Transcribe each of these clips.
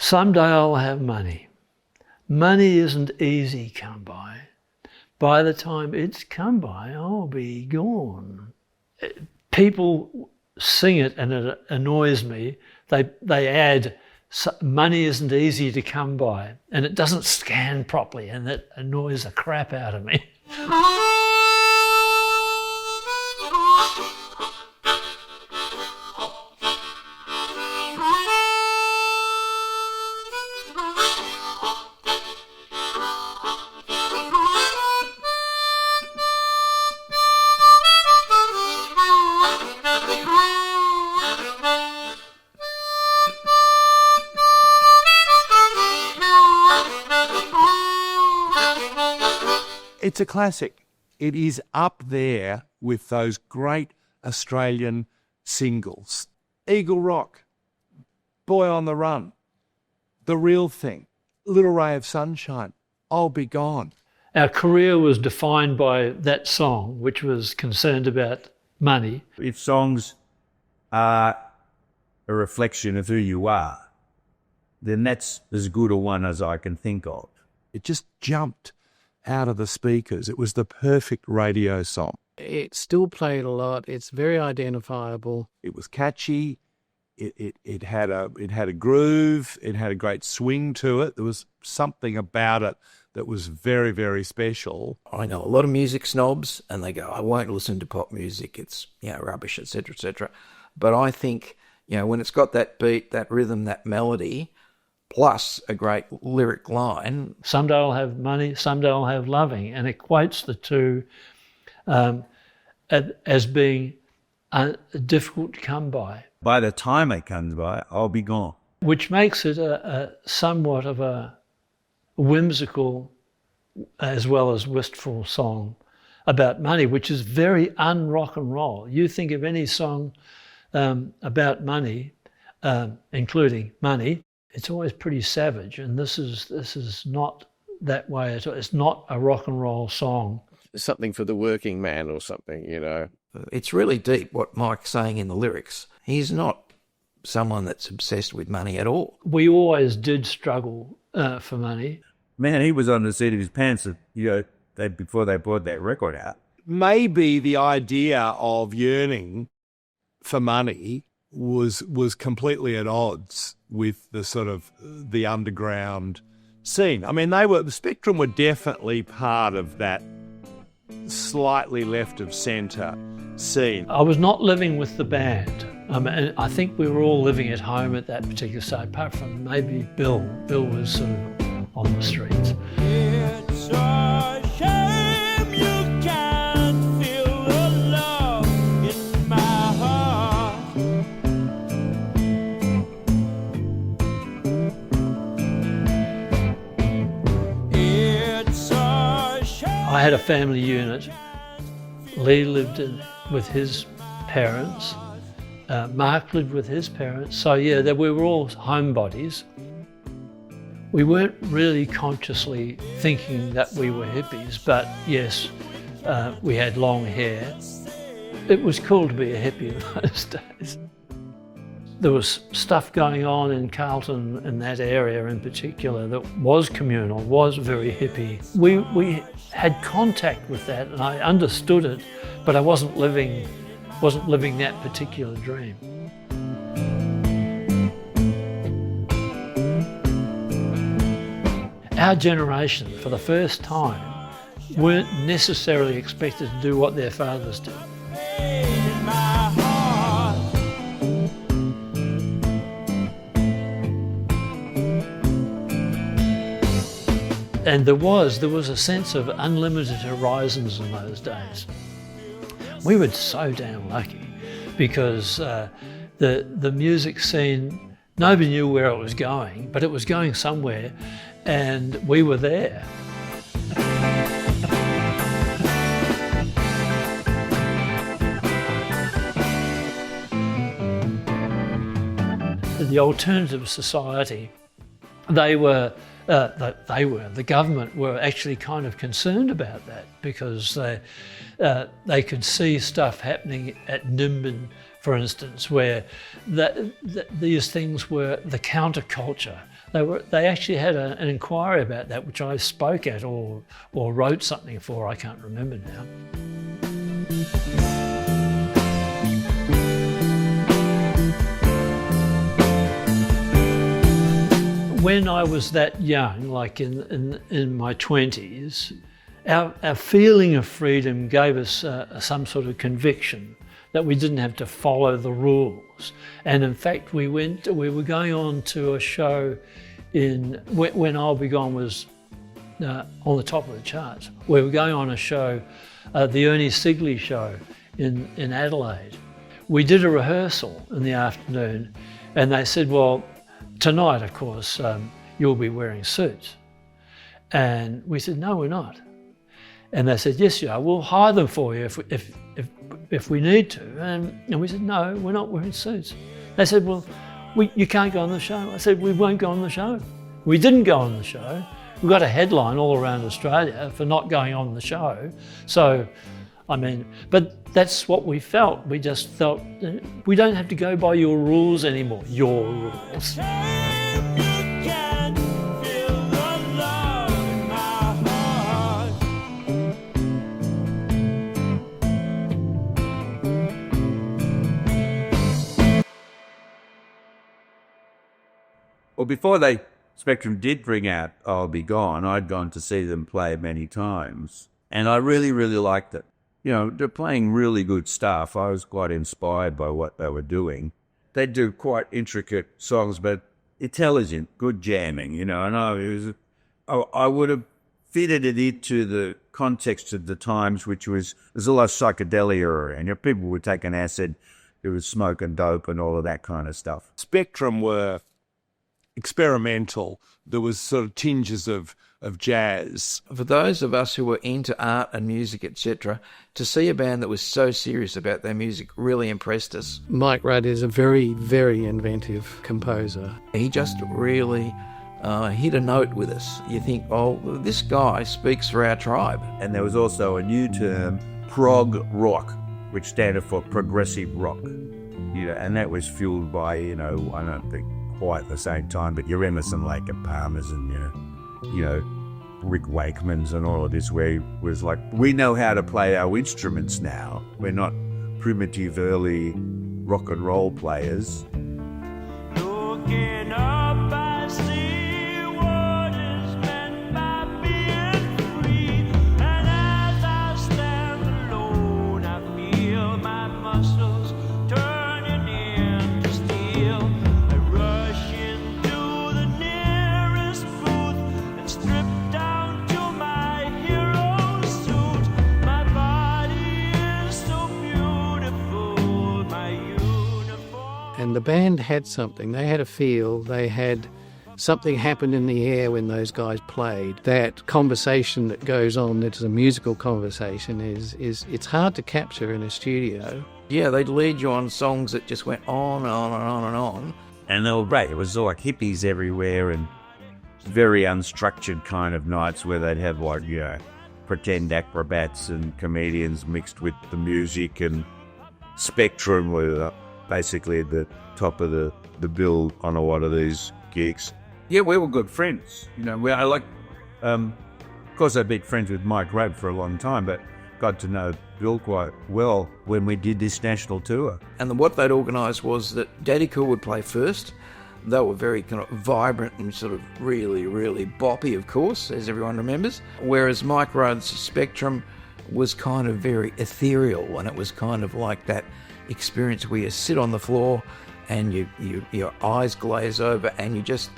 Someday I'll have money. Money isn't easy come by. By the time it's come by, I'll be gone. People sing it and it annoys me. They add, money isn't easy to come by, and it doesn't scan properly, and it annoys the crap out of me. It's a classic. It is up there with those great Australian singles. Eagle Rock, Boy on the Run, The Real Thing, Little Ray of Sunshine, I'll Be Gone. Our career was defined by that song, which was concerned about money. If songs are a reflection of who you are, then that's as good a one as I can think of. It just jumped out of the speakers. It was the perfect radio song. It's still played a lot. It's very identifiable. It was catchy. It had a groove. It had a great swing to it. There was something about it that was very, very special. I know a lot of music snobs, and they go, I won't listen to pop music. It's, rubbish, etc., etc. But I think, when it's got that beat, that rhythm, that melody, plus a great lyric line. Someday I'll have money, someday I'll have loving, and equates the two as being difficult to come by. By the time it comes by, I'll be gone. Which makes it a somewhat of a whimsical as well as wistful song about money, which is very un-rock and roll. You think of any song about money, including money, it's always pretty savage, and this is not that way at all. It's not a rock and roll song. Something for the working man or something, It's really deep what Mike's saying in the lyrics. He's not someone that's obsessed with money at all. We always did struggle for money. Man, he was on the seat of his pants, before they brought that record out. Maybe the idea of yearning for money was completely at odds with the sort of the underground scene. I mean, the Spectrum were definitely part of that slightly left of centre scene. I was not living with the band. And I think we were all living at home at that particular stage, apart from maybe Bill. Bill was sort of on the streets. It's a shame you can't feel the love in my heart. It's a shame. I had a family unit. Lee lived with his parents. Mark lived with his parents. So yeah, we were all homebodies. We weren't really consciously thinking that we were hippies, but yes, we had long hair. It was cool to be a hippie in those days. There was stuff going on in Carlton, in that area in particular, that was communal, was very hippie. We had contact with that, and I understood it, but I wasn't living that particular dream. Our generation, for the first time, weren't necessarily expected to do what their fathers did. And there was a sense of unlimited horizons in those days. We were so damn lucky because the music scene, nobody knew where it was going, but it was going somewhere, and we were there. The alternative society, the government were actually kind of concerned about that because they could see stuff happening at Nimbin, for instance, where these things were the counterculture. They actually had an inquiry about that, which I spoke at or wrote something for. I can't remember now. When I was that young, like in my 20s, our feeling of freedom gave us some sort of conviction that we didn't have to follow the rules. And in fact, we were going on to a show when I'll Be Gone was on the top of the charts. We were going on a show, the Ernie Sigley show in Adelaide. We did a rehearsal in the afternoon, and they said, well, tonight, of course, you'll be wearing suits. And we said, no, we're not. And they said, yes, you are. We'll hire them for you if we need to. And we said, no, we're not wearing suits. They said, well, you can't go on the show. I said, we won't go on the show. We didn't go on the show. We got a headline all around Australia for not going on the show. So, I mean, but that's what we felt. We just felt, we don't have to go by your rules anymore. Your rules. Well, before Spectrum did bring out I'll Be Gone, I'd gone to see them play many times, and I really, really liked it. You know, they're playing really good stuff. I was quite inspired by what they were doing. They do quite intricate songs, but intelligent, good jamming, you know, and I would have fitted it into the context of the times, which was, there's a lot of psychedelia, and you know, people were taking acid, there was smoking dope and all of that kind of stuff. Spectrum were experimental. There was sort of tinges of jazz. For those of us who were into art and music, etc., to see a band that was so serious about their music really impressed us. Mike Rudd is a very, very inventive composer. He just really hit a note with us. You think, oh, this guy speaks for our tribe. And there was also a new term, prog rock, which standed for progressive rock. You know, and that was fueled by, you know, I don't think quite at the same time, but your Emerson, Lake and Palmers and, you know, Rick Wakeman's and all of this, where he was like, we know how to play our instruments now. We're not primitive early rock and roll players. Looking up, I see what is meant by being free. And as I stand alone, I feel my muscles turning into steel. I rush into the nearest booth and strip down to my hero suit. My body is so beautiful, my uniform. And the band had something. They had a feel. They had something happen in the air when those guys played. That conversation that goes on, that's a musical conversation, is it's hard to capture in a studio. Yeah, they'd lead you on songs that just went on and on and on and on. And they were great. It was all like hippies everywhere and very unstructured kind of nights where they'd have like, you know, pretend acrobats and comedians mixed with the music, and Spectrum were basically at the top of the bill on a lot of these gigs. Yeah, we were good friends. You know, of course I'd been friends with Mike Rudd for a long time, but got to know Bill quite well when we did this national tour. And what they'd organised was that Daddy Cool would play first. They were very kind of vibrant and sort of really, really boppy, of course, as everyone remembers. Whereas Mike Rudd's Spectrum was kind of very ethereal, and it was kind of like that experience where you sit on the floor and your eyes glaze over and you just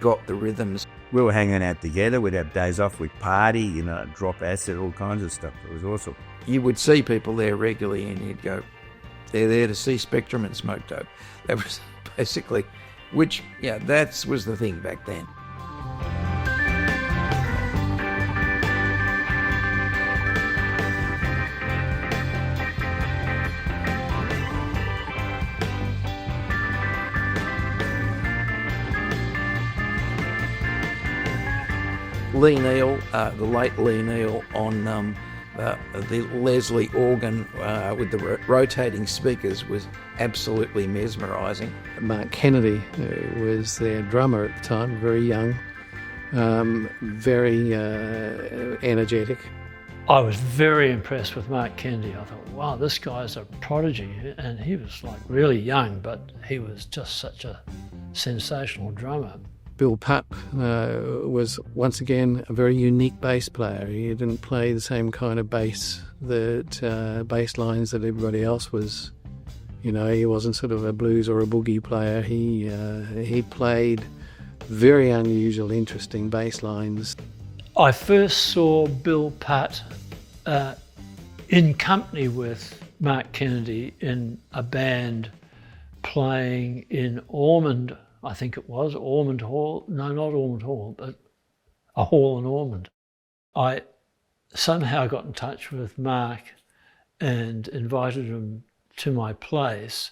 got the rhythms. We were hanging out together, we'd have days off, we'd party, you know, drop acid, all kinds of stuff. It was awesome. You would see people there regularly and you'd go, they're there to see Spectrum and smoke dope. That was basically, which, yeah, that was the thing back then. Lee Neal, the late Lee Neal, on the Leslie organ with the rotating speakers was absolutely mesmerising. Mark Kennedy was their drummer at the time, very young, very energetic. I was very impressed with Mark Kennedy. I thought, wow, this guy's a prodigy. And he was like really young, but he was just such a sensational drummer. Bill Putt was once again a very unique bass player. He didn't play the same kind of bass lines that everybody else was. You know, he wasn't sort of a blues or a boogie player. He played very unusual, interesting bass lines. I first saw Bill Putt in company with Mark Kennedy in a band playing in Ormond, I think it was, Ormond Hall. No, not Ormond Hall, but a hall in Ormond. I somehow got in touch with Mark and invited him to my place,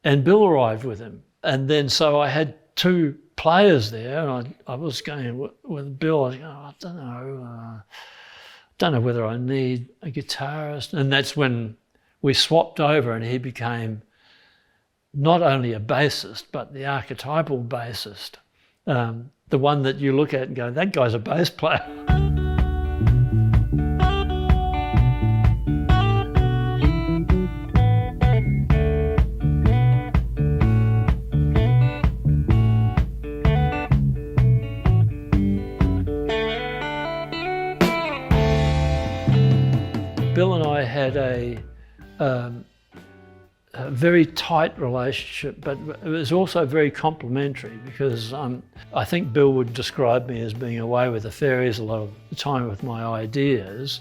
and Bill arrived with him. And then so I had two players there, and I was going with Bill. I was going, I don't know whether I need a guitarist. And that's when we swapped over, and he became not only a bassist, but the archetypal bassist, the one that you look at and go, that guy's a bass player. Bill and I had a very tight relationship, but it was also very complimentary because I think Bill would describe me as being away with the fairies a lot of the time with my ideas,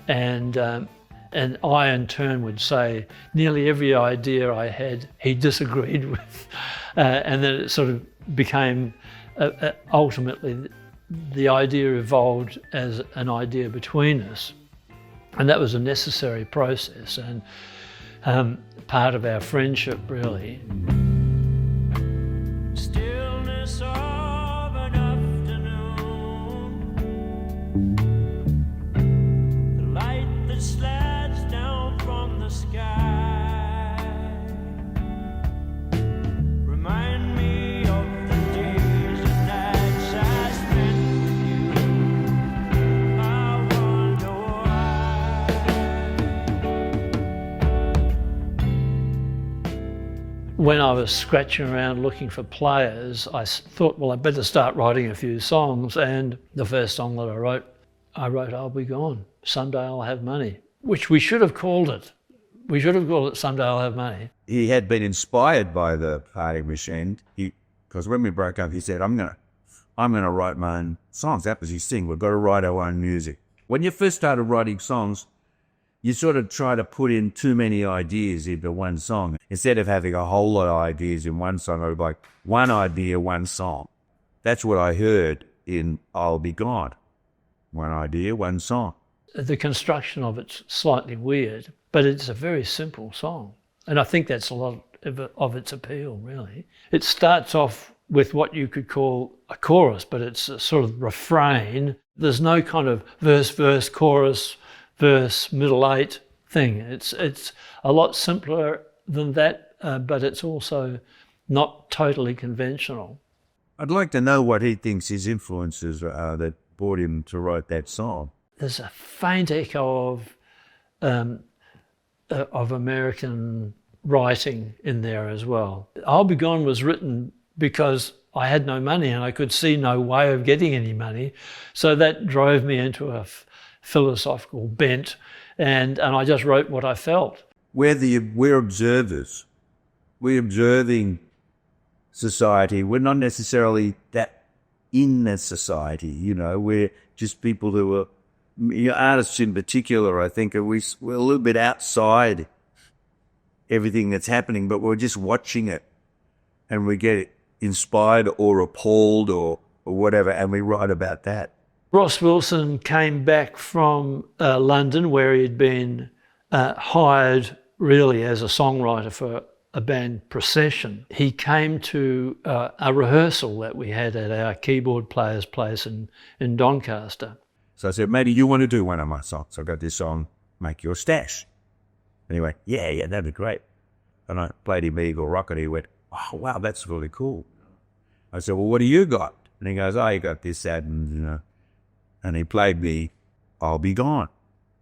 and I in turn would say nearly every idea I had he disagreed with, and then it sort of became ultimately the idea evolved as an idea between us. And that was a necessary process and part of our friendship, really. Stillness of an afternoon, the light that slides down from the sky, remind me of the days and nights I spent with you. I wonder When I was scratching around looking for players, I thought, well, I better start writing a few songs. And the first song that I wrote, I'll Be Gone, Someday I'll Have Money, which we should have called it. We should have called it Someday I'll Have Money. He had been inspired by the Party Machine. Because when we broke up, he said, I'm gonna write my own songs. That was his thing. We've got to write our own music. When you first started writing songs, you sort of try to put in too many ideas into one song. Instead of having a whole lot of ideas in one song, I would like one idea, one song. That's what I heard in I'll Be Gone. One idea, one song. The construction of it's slightly weird, but it's a very simple song. And I think that's a lot of its appeal, really. It starts off with what you could call a chorus, but it's a sort of refrain. There's no kind of verse, chorus, verse, middle eight thing. It's a lot simpler than that, but it's also not totally conventional. I'd like to know what he thinks his influences are that brought him to write that song. There's a faint echo of American writing in there as well. I'll Be Gone was written because I had no money and I could see no way of getting any money. So that drove me into a philosophical bent, and I just wrote what I felt. We're observers. We're observing society. We're not necessarily that in the society, you know. We're just people who are, artists in particular, I think, we're a little bit outside everything that's happening, but we're just watching it, and we get inspired or appalled or whatever, and we write about that. Ross Wilson came back from London, where he'd been hired really as a songwriter for a band Procession. He came to a rehearsal that we had at our keyboard player's place in Doncaster. So So I said, matey, you want to do one of my songs? I've got this song, Make Your Stash. And he went, yeah, that'd be great. And I played him Eagle Rocket. He went, oh, wow, that's really cool. I said, well, what do you got? And he goes, oh, you got this, that, and, and he played me I'll Be Gone.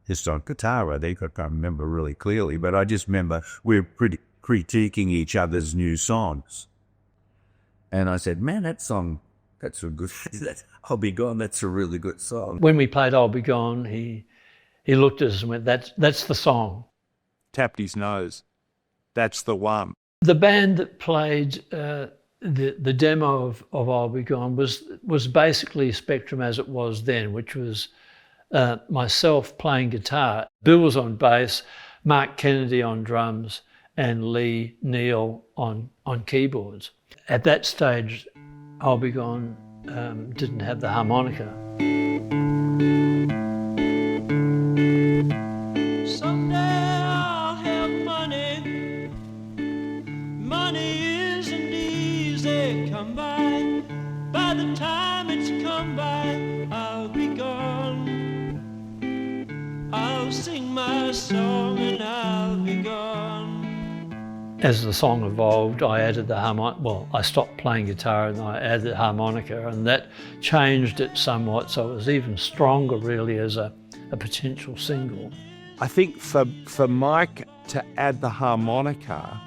Just on guitar, I think. I can't remember really clearly, but I just remember we were pretty critiquing each other's new songs. And I said, man, that song, that's a good, I'll Be Gone, that's a really good song. When we played I'll Be Gone, he looked at us and went, that's the song. Tapped his nose. That's the one. The band that played the demo of I'll Be Gone was basically Spectrum as it was then, which was myself playing guitar, Bill was on bass, Mark Kennedy on drums, and Lee Neal on keyboards. At that stage, I'll Be Gone didn't have the harmonica. Someday I'll have money. Money isn't easy come by. By the time it's come by, I'll be gone. I'll sing my song and I'll be gone. As the song evolved, I added the harmonica. Well, I stopped playing guitar and I added the harmonica, and that changed it somewhat, so it was even stronger really as a potential single. I think for Mike to add the harmonica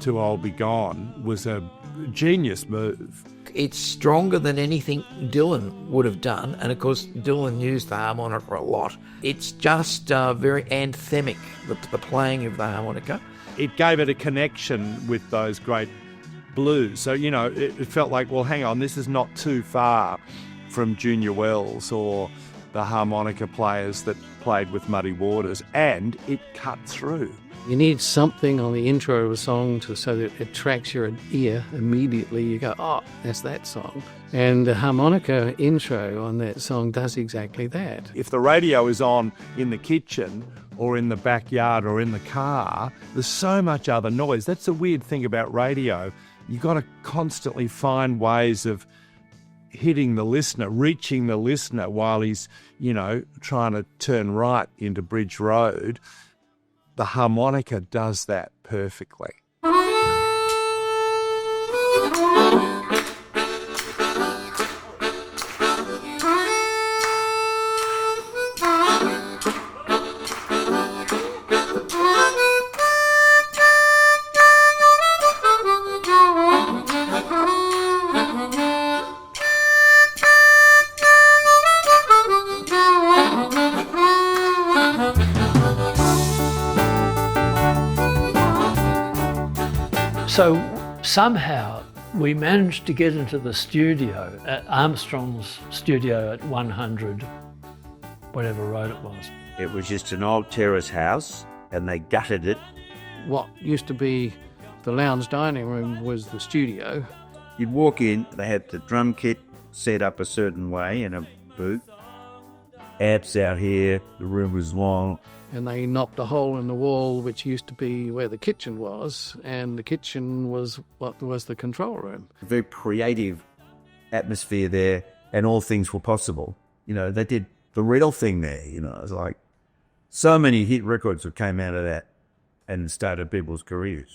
to I'll Be Gone was a genius move. It's stronger than anything Dylan would have done, and of course Dylan used the harmonica a lot. It's just very anthemic, the playing of the harmonica. It gave it a connection with those great blues. So, it felt like, well, hang on, this is not too far from Junior Wells or the harmonica players that played with Muddy Waters, and it cut through. You need something on the intro of a song so that it attracts your ear immediately. You go, oh, that's that song. And the harmonica intro on that song does exactly that. If the radio is on in the kitchen or in the backyard or in the car, there's so much other noise. That's the weird thing about radio. You've got to constantly find ways of hitting the listener, reaching the listener while he's, trying to turn right into Bridge Road. The harmonica does that perfectly. So somehow we managed to get into the studio at Armstrong's studio at 100, whatever road it was. It was just an old terrace house, and they gutted it. What used to be the lounge dining room was the studio. You'd walk in, they had the drum kit set up a certain way in a booth. Amps out here, the room was long. And they knocked a hole in the wall, which used to be where the kitchen was, and the kitchen was what was the control room. Very creative atmosphere there, and all things were possible. They did the real thing there. It was like so many hit records that came out of that and started people's careers.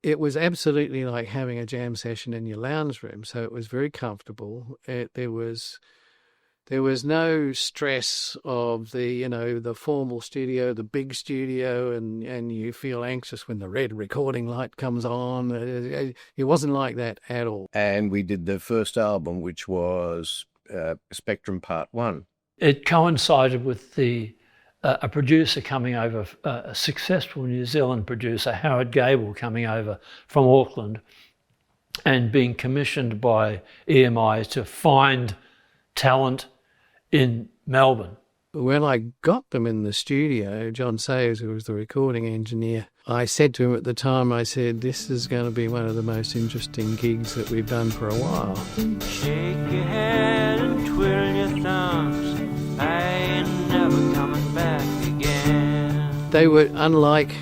It was absolutely like having a jam session in your lounge room, so it was very comfortable. There was no stress of the formal studio, the big studio, and you feel anxious when the red recording light comes on. It wasn't like that at all. And we did the first album, which was Spectrum Part 1. It coincided with a producer coming over, a successful New Zealand producer, Howard Gable, coming over from Auckland and being commissioned by EMI to find talent in Melbourne. When I got them in the studio, John Sayers, who was the recording engineer, I said to him at the time, I said, this is going to be one of the most interesting gigs that we've done for a while. Shake your head and twiddle your thumbs. I ain't never coming back again. They were unlike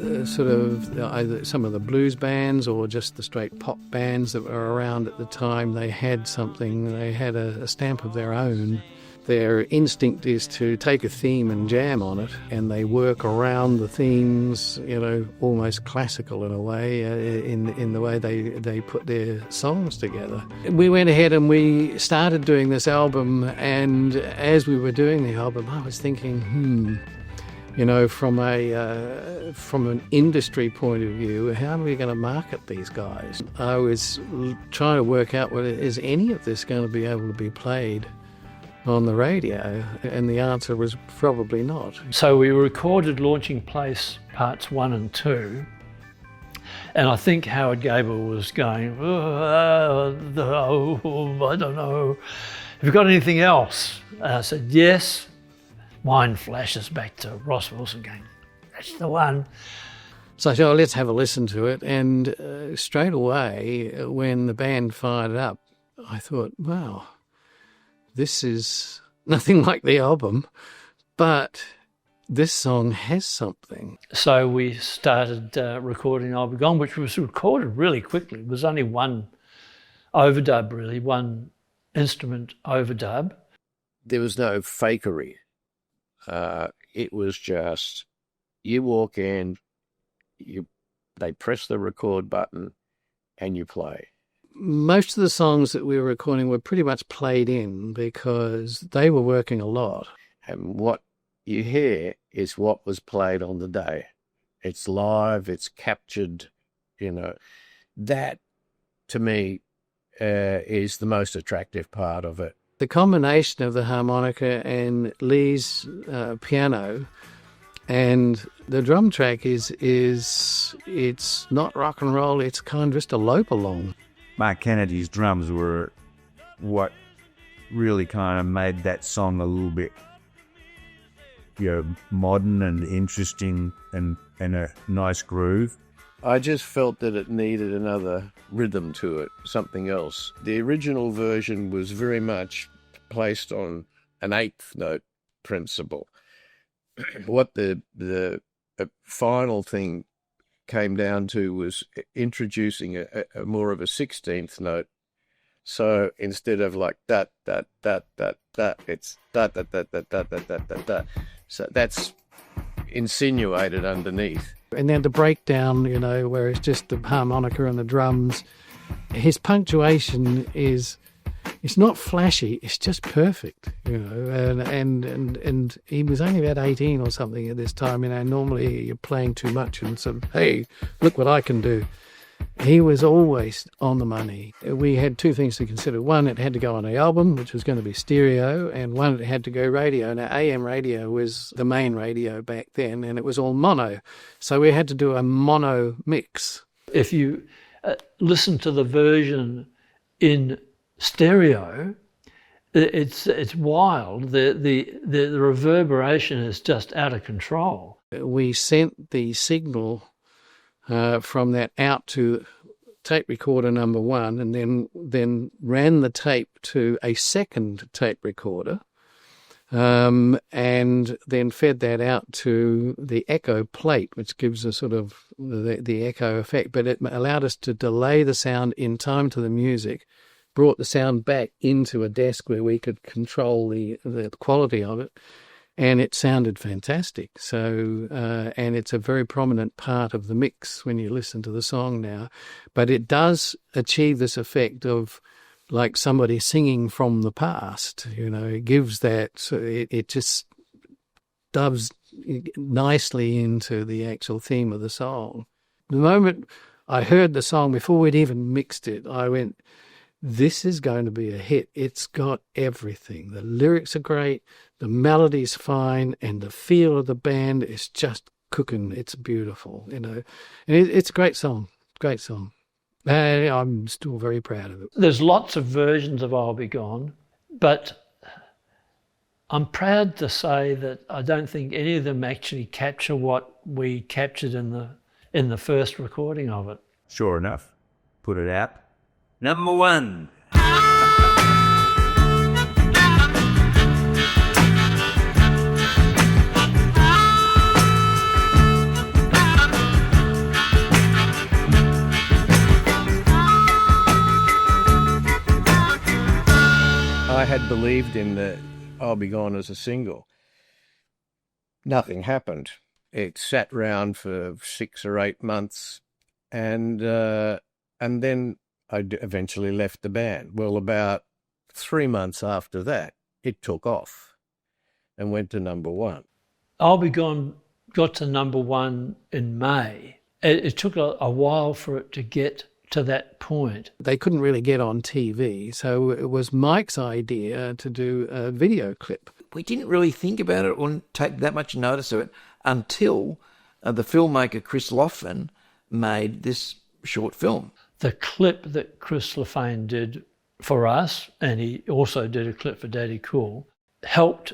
either some of the blues bands or just the straight pop bands that were around at the time. They had something, they had a stamp of their own. Their instinct is to take a theme and jam on it, and they work around the themes, almost classical in a way, in the way they put their songs together. We went ahead and we started doing this album, and as we were doing the album, I was thinking, from an industry point of view, how are we going to market these guys? I was trying to work out, is any of this going to be able to be played on the radio? And the answer was probably not. So we recorded Launching Place Parts 1 and 2, and I think Howard Gable was going, I don't know, have you got anything else? And I said, yes. Mind flashes back to Ross Wilson going, that's the one. So I said, let's have a listen to it. And straight away, when the band fired up, I thought, wow, this is nothing like the album, but this song has something. So we started recording I'll Be Gone, which was recorded really quickly. It was only one overdub, really, one instrument overdub. There was no fakery. It was just, you walk in, they press the record button, and you play. Most of the songs that we were recording were pretty much played in because they were working a lot. And what you hear is what was played on the day. It's live, it's captured, That, to me, is the most attractive part of it. The combination of the harmonica and Lee's piano and the drum track is it's not rock and roll, it's kind of just a lope along. Mark Kennedy's drums were what really kind of made that song a little bit, modern and interesting and a nice groove. I just felt that it needed another rhythm to it, something else. The original version was very much placed on an eighth note principle. What the final thing came down to was introducing a more of a 16th note. So instead of like that, it's that. So that's insinuated underneath. And then the breakdown, where it's just the harmonica and the drums, his punctuation it's not flashy, it's just perfect, and he was only about 18 or something at this time. Normally you're playing too much and sort of, hey, look what I can do. He was always on the money. We had two things to consider. One, it had to go on an album, which was going to be stereo, and one, it had to go radio. Now, AM radio was the main radio back then, and it was all mono. So we had to do a mono mix. If you listen to the version in stereo, it's wild. The reverberation is just out of control. We sent the signal from that out to tape recorder number one, and then ran the tape to a second tape recorder, and then fed that out to the echo plate, which gives a sort of the echo effect. But it allowed us to delay the sound in time to the music, brought the sound back into a desk where we could control the quality of it. And it sounded fantastic. So, and it's a very prominent part of the mix when you listen to the song now. But it does achieve this effect of like somebody singing from the past. It gives that, so it just doves nicely into the actual theme of the song. The moment I heard the song, before we'd even mixed it, I went, this is going to be a hit. It's got everything. The lyrics are great, the melody's fine, and the feel of the band is just cooking. It's beautiful, And it's a great song. Great song. And I'm still very proud of it. There's lots of versions of I'll Be Gone, but I'm proud to say that I don't think any of them actually capture what we captured in the first recording of it. Sure enough, put it out. Number one. I had believed in the I'll Be Gone as a single. Nothing happened. It sat round for 6 or 8 months, and then I eventually left the band. Well, about 3 months after that, it took off and went to number one. I'll Be Gone got to number one in May. It took a while for it to get to that point. They couldn't really get on TV, so it was Mike's idea to do a video clip. We didn't really think about it or take that much notice of it until the filmmaker Chris Loughlin made this short film. The clip that Chris Lefane did for us, and he also did a clip for Daddy Cool, helped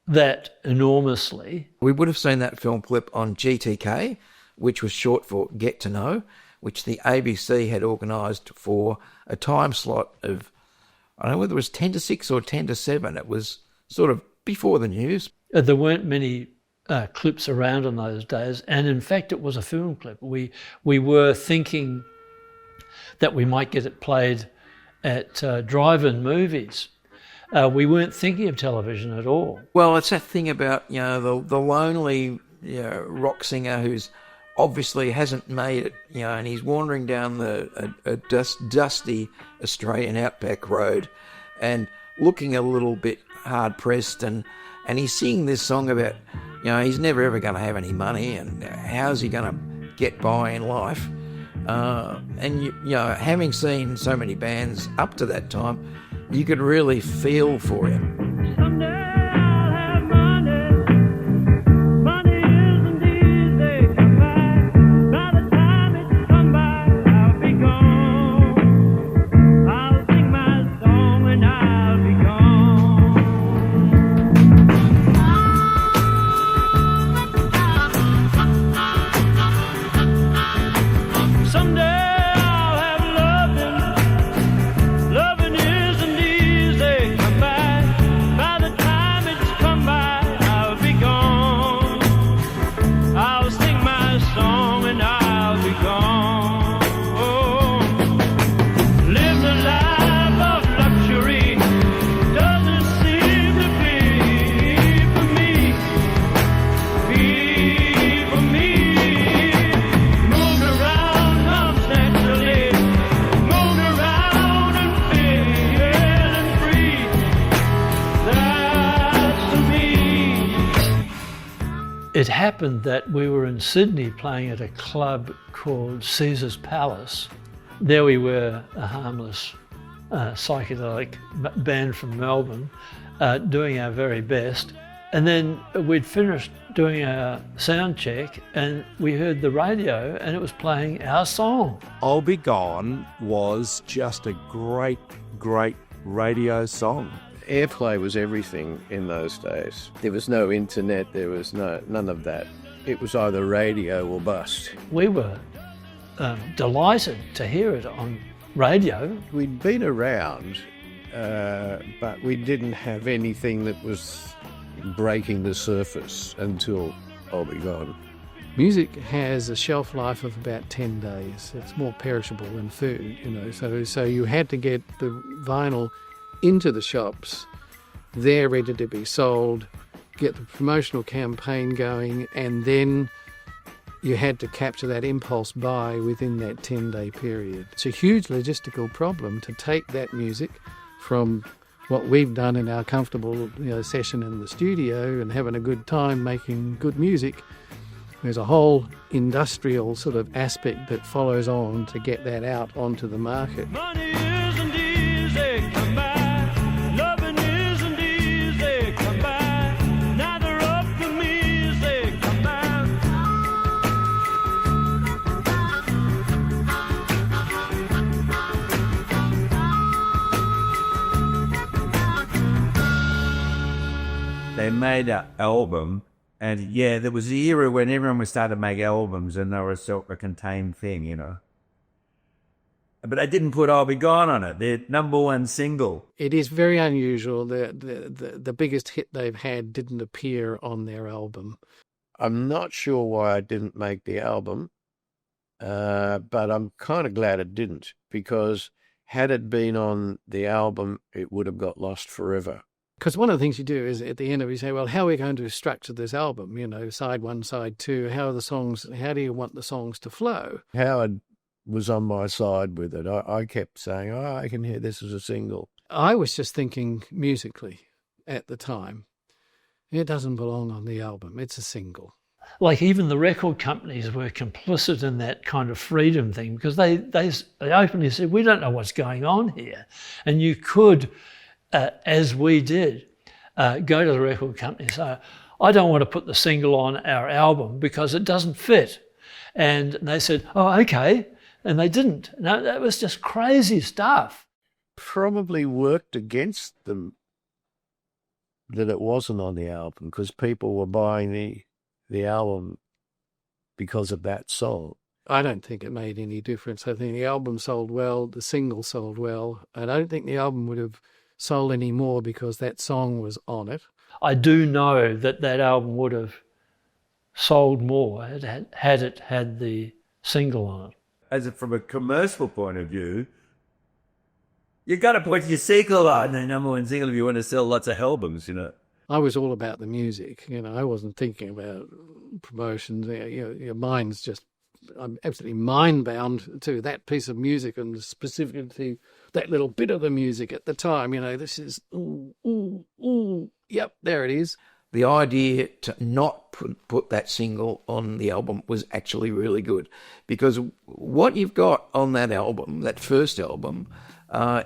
that enormously. We would have seen that film clip on GTK, which was short for Get to Know, which the ABC had organised for a time slot of, I don't know whether it was 10 to 6 or 10 to 7. It was sort of before the news. There weren't many clips around in those days, and in fact it was a film clip. We were thinking that we might get it played at drive-in movies. We weren't thinking of television at all. Well, it's that thing about, the lonely rock singer who's obviously hasn't made it, and he's wandering down a dusty Australian outback road and looking a little bit hard-pressed, and he's singing this song about, he's never ever going to have any money, and how's he going to get by in life? And having seen so many bands up to that time, you could really feel for him. Someday I'll have money. Money isn't easy to buy. By the time it's come by, I'll be gone. I'll sing my song and I'll be gone. Someday I'll have loving. Loving isn't easy to buy. By the time it's come by, I'll be gone. I'll sing my song and I'll be gone. Live the life of luxury doesn't seem to be for me. Be for me. Moved around constantly, moved around and feeling free. That's to me. It happened that we were in Sydney playing at a club called Caesar's Palace. There we were, a harmless psychedelic band from Melbourne, doing our very best. And then we'd finished doing our sound check and we heard the radio and it was playing our song. I'll Be Gone was just a great, great radio song. Airplay was everything in those days. There was no internet, there was none of that. It was either radio or bust. We were delighted to hear it on radio. We'd been around, but we didn't have anything that was breaking the surface until I'll Be Gone. Music has a shelf life of about 10 days. It's more perishable than food, so you had to get the vinyl into the shops, they're ready to be sold, get the promotional campaign going, and then you had to capture that impulse buy within that 10-day period. It's a huge logistical problem to take that music from what we've done in our comfortable session in the studio and having a good time making good music. There's a whole industrial sort of aspect that follows on to get that out onto the market. Money isn't easy to buy. Loving isn't easy to buy. Neither of them easy to buy. They made an album, and there was the era when everyone was starting to make albums and they were a sort of contained thing, But they didn't put I'll Be Gone on it, their number one single. It is very unusual that the biggest hit they've had didn't appear on their album. I'm not sure why I didn't make the album, but I'm kind of glad it didn't, because had it been on the album, it would have got lost forever. Because one of the things you do is at the end of it, you say, well, how are we going to structure this album? You know, side one, side two, how do you want the songs to flow? Howard was on my side with it. I kept saying, I can hear this as a single. I was just thinking musically at the time, it doesn't belong on the album, it's a single. Like even the record companies were complicit in that kind of freedom thing, because they openly said, we don't know what's going on here. And you could, as we did, go to the record company and say, I don't want to put the single on our album because it doesn't fit. And they said, oh, okay. And they didn't. No, that was just crazy stuff. Probably worked against them that it wasn't on the album, because people were buying the album because of that song. I don't think it made any difference. I think the album sold well, the single sold well. I don't think the album would have sold any more because that song was on it. I do know that album would have sold more had it had the single on it. From a commercial point of view, you got to put your single on the number one single if you want to sell lots of albums, you know. I was all about the music, you know. I wasn't thinking about promotions. Your mind's just, I'm absolutely mind-bound to that piece of music and specifically to that little bit of the music at the time. You know, this is, ooh, ooh, ooh, yep, there it is. The idea to not put that single on the album was actually really good, because what you've got on that album, that first album,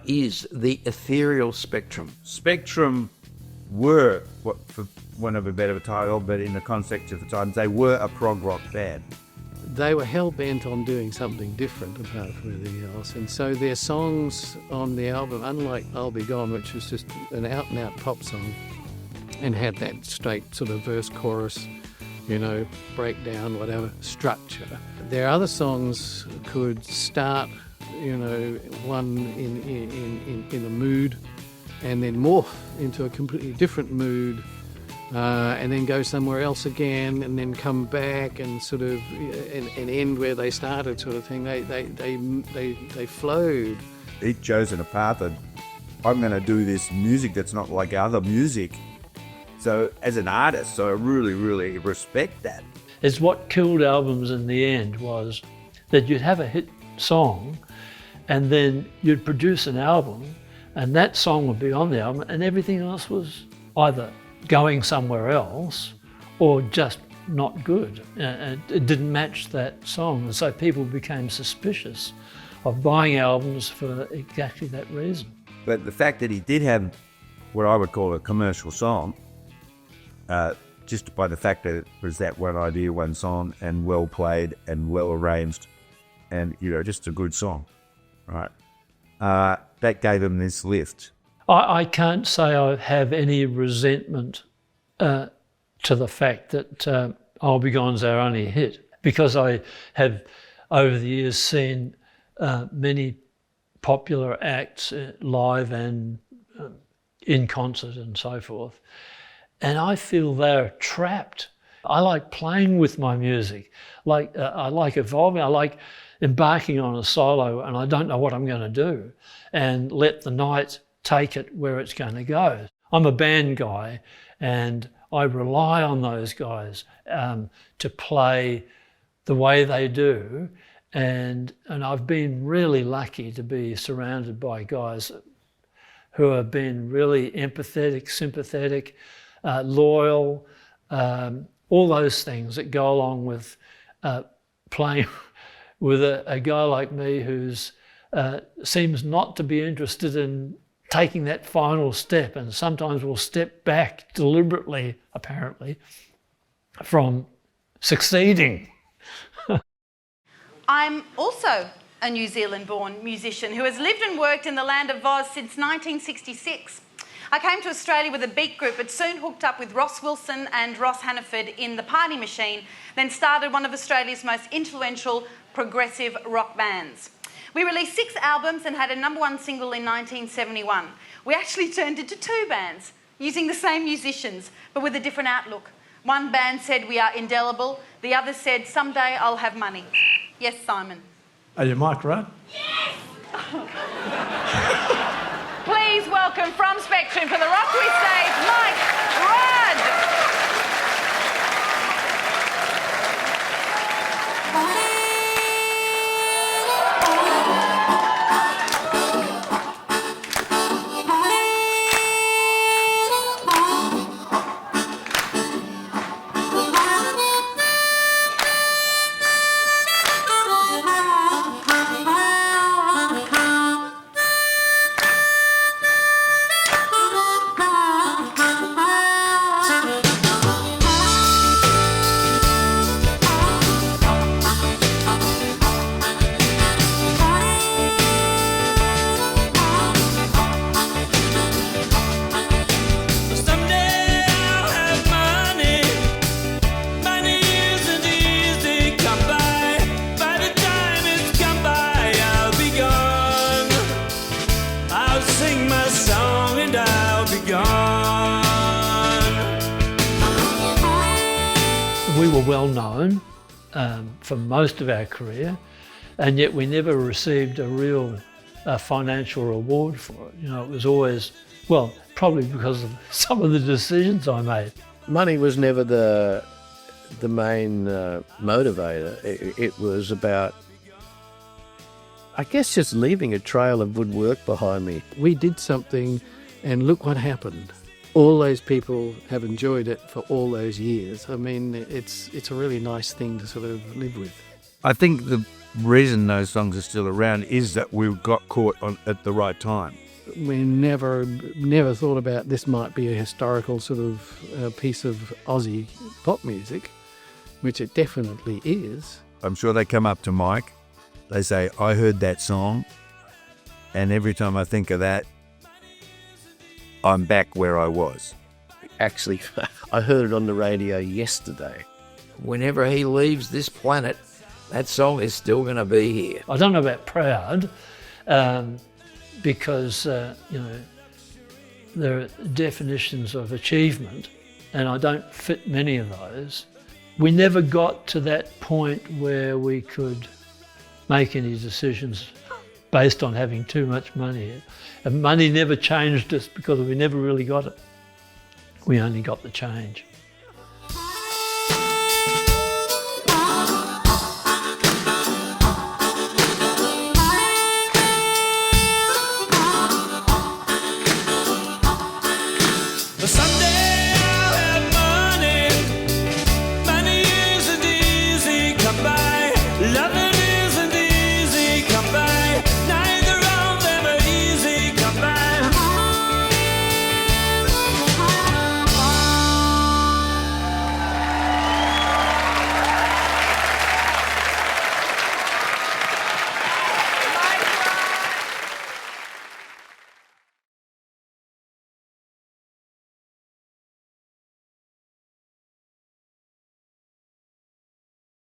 is the ethereal Spectrum. Spectrum were, for want of a better title, but in the context of the times, they were a prog rock band. They were hell-bent on doing something different apart from everything else. And so their songs on the album, unlike I'll Be Gone, which was just an out-and-out pop song and had that straight sort of verse, chorus, you know, breakdown, whatever, structure. Their other songs could start, you know, one in a mood and then morph into a completely different mood, and then go somewhere else again, and then come back and sort of and end where they started, sort of thing. They flowed. He'd chosen a path that I'm going to do this music that's not like other music. So as an artist, so I really, really respect that. It's what killed albums in the end, was that you'd have a hit song and then you'd produce an album and that song would be on the album and everything else was either going somewhere else or just not good. It didn't match that song, and so people became suspicious of buying albums for exactly that reason. But the fact that he did have what I would call a commercial song, just by the fact that it was that one idea, one song, and well played and well arranged, and you know, just a good song, right? That gave him this lift. I can't say I have any resentment to the fact that I'll Be Gone's our only hit, because I have over the years seen many popular acts live and in concert and so forth, and I feel they're trapped. I like playing with my music, I like evolving, I like embarking on a solo and I don't know what I'm going to do, and let the night take it where it's going to go. I'm a band guy and I rely on those guys to play the way they do, and I've been really lucky to be surrounded by guys who have been really empathetic, sympathetic, loyal, all those things that go along with playing with a guy like me who's seems not to be interested in taking that final step, and sometimes will step back deliberately, apparently, from succeeding. I'm also a New Zealand-born musician who has lived and worked in the land of Oz since 1966. I came to Australia with a beat group, but soon hooked up with Ross Wilson and Ross Hannaford in the Party Machine, then started one of Australia's most influential progressive rock bands. We released 6 albums and had a #1 single in 1971. We actually turned into 2 bands, using the same musicians, but with a different outlook. One band said we are indelible, the other said someday I'll have money. Yes, Simon. Are your mic right? Please welcome welcome from Spectrum for the Rockery stage, Mike Rudd. Someday I'll have money. Money isn't easy to come by. By the time it's come by, I'll be gone. I'll sing my song and I'll be gone. We were well known for most of our career, and yet we never received a real financial reward for it. You know, it was always, well, probably because of some of the decisions I made. Money was never the main motivator. It was about, I guess, just leaving a trail of good work behind me. We did something, and look what happened. All those people have enjoyed it for all those years. I mean, it's a really nice thing to sort of live with. I think the reason those songs are still around is that we got caught at the right time. We never thought about this might be a historical sort of piece of Aussie pop music, which it definitely is. I'm sure they come up to Mike, they say, I heard that song, and every time I think of that, I'm back where I was. Actually, I heard it on the radio yesterday. Whenever he leaves this planet, that song is still going to be here. I don't know about proud, because, you know, there are definitions of achievement, and I don't fit many of those. We never got to that point where we could make any decisions based on having too much money. And money never changed us because we never really got it. We only got the change.